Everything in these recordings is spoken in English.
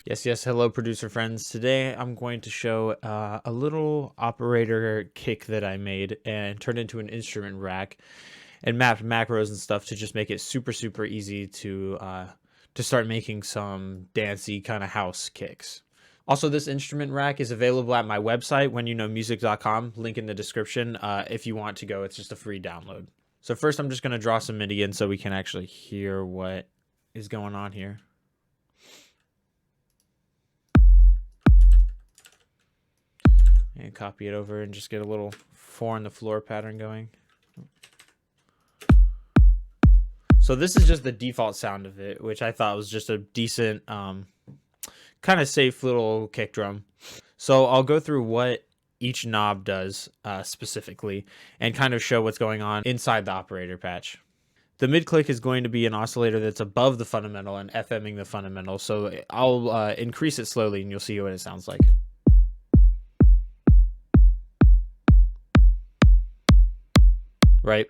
Yes, hello producer friends. Today I'm going to show a little operator kick that I made and turned into an instrument rack and mapped macros and stuff to just make it super easy to start making some dancey kind of house kicks. Also, this instrument rack is available at my website, whenyouKnowmusic.com, link in the description if you want to go. It's just a free download. So first I'm just going to draw some MIDI in so we can actually hear what is going on here. And copy it over and just get a little 4 on the floor pattern going. So this is just the default sound of it, which I thought was just a decent, kind of safe little kick drum. So I'll go through what each knob does specifically and kind of show what's going on inside the operator patch. The mid click is going to be an oscillator that's above the fundamental and FMing the fundamental. So I'll increase it slowly and you'll see what it sounds like. Right,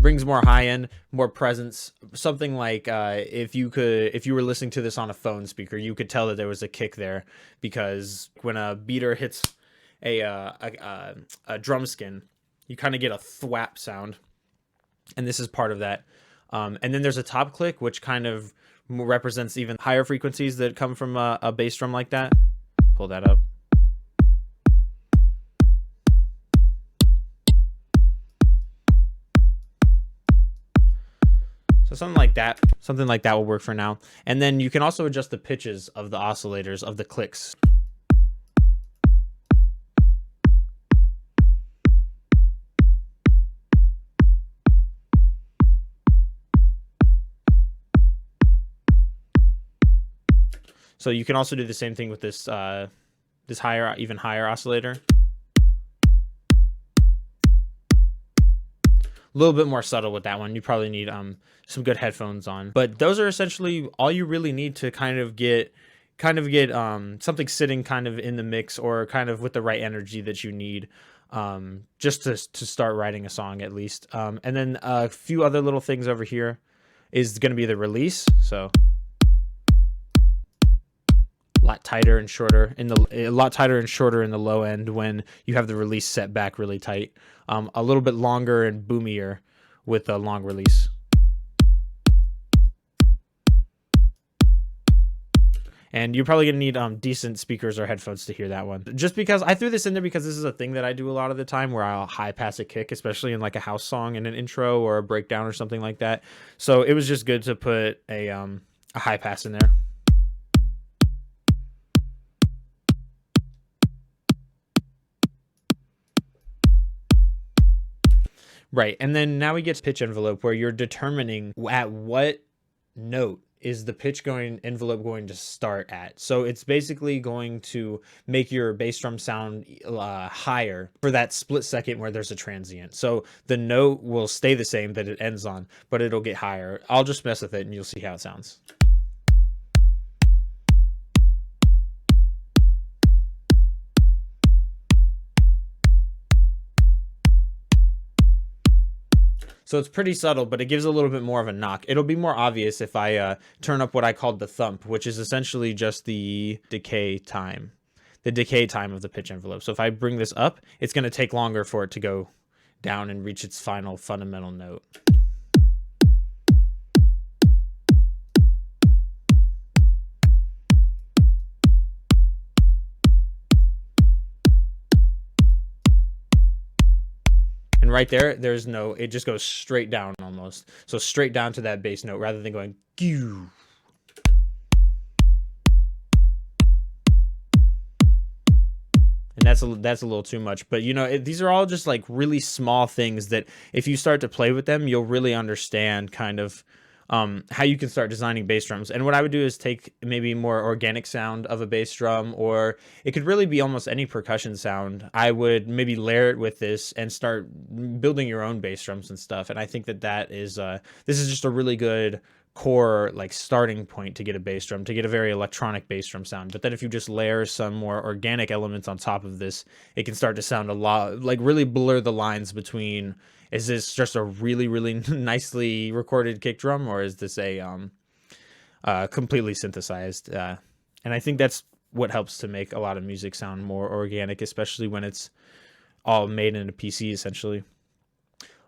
brings more high end, more presence. Something like if you were listening to this on a phone speaker, you could tell that there was a kick there, because when a beater hits a drum skin, you kind of get a thwap sound, and this is part of that. And then there's a top click, which kind of represents even higher frequencies that come from a bass drum like that. Pull that up. So something like that will work for now. And then you can also adjust the pitches of the oscillators, of the clicks. So you can also do the same thing with this this even higher oscillator. A little bit more subtle with that one. You probably need some good headphones on, but those are essentially all you really need to kind of get something sitting kind of in the mix, or kind of with the right energy that you need just to start writing a song at least. And then a few other little things over here is going to be the release. So a lot tighter and shorter in the low end when you have the release set back really tight. A little bit longer and boomier with a long release. And you're probably gonna need decent speakers or headphones to hear that one. Just because I threw this in there because this is a thing that I do a lot of the time, where I'll high pass a kick, especially in like a house song in an intro or a breakdown or something like that. So it was just good to put a high pass in there. Right, and then now we get to pitch envelope, where you're determining at what note is the pitch envelope going to start at. So it's basically going to make your bass drum sound higher for that split second where there's a transient. So the note will stay the same that it ends on, but it'll get higher. I'll just mess with it and you'll see how it sounds. So it's pretty subtle, but it gives a little bit more of a knock. It'll be more obvious if I turn up what I called the thump, which is essentially just the decay time of the pitch envelope. So if I bring this up, it's going to take longer for it to go down and reach its final fundamental note. And right there, there's no, it just goes straight down almost. So straight down to that bass note rather than going goo. And that's a little too much. But you know, these are all just like really small things that if you start to play with them, you'll really understand kind of how you can start designing bass drums. And what I would do is take maybe more organic sound of a bass drum, or it could really be almost any percussion sound. I would maybe layer it with this and start building your own bass drums and stuff. And I think that is this is just a really good core like starting point to get a bass drum, to get a very electronic bass drum sound. But then if you just layer some more organic elements on top of this, it can start to sound a lot like really blur the lines between, is this just a really nicely recorded kick drum, or is this a completely synthesized And I think that's what helps to make a lot of music sound more organic, especially when it's all made in a PC essentially.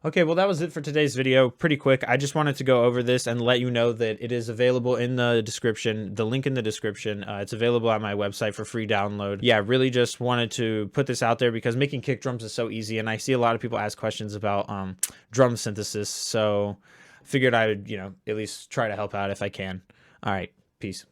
Okay, well, that was it for today's video. Pretty quick. I just wanted to go over this and let you know that it is available in the description, the link in the description. It's available on my website for free download. Yeah, really just wanted to put this out there because making kick drums is so easy, and I see a lot of people ask questions about drum synthesis, so figured I would, at least try to help out if I can. All right, peace.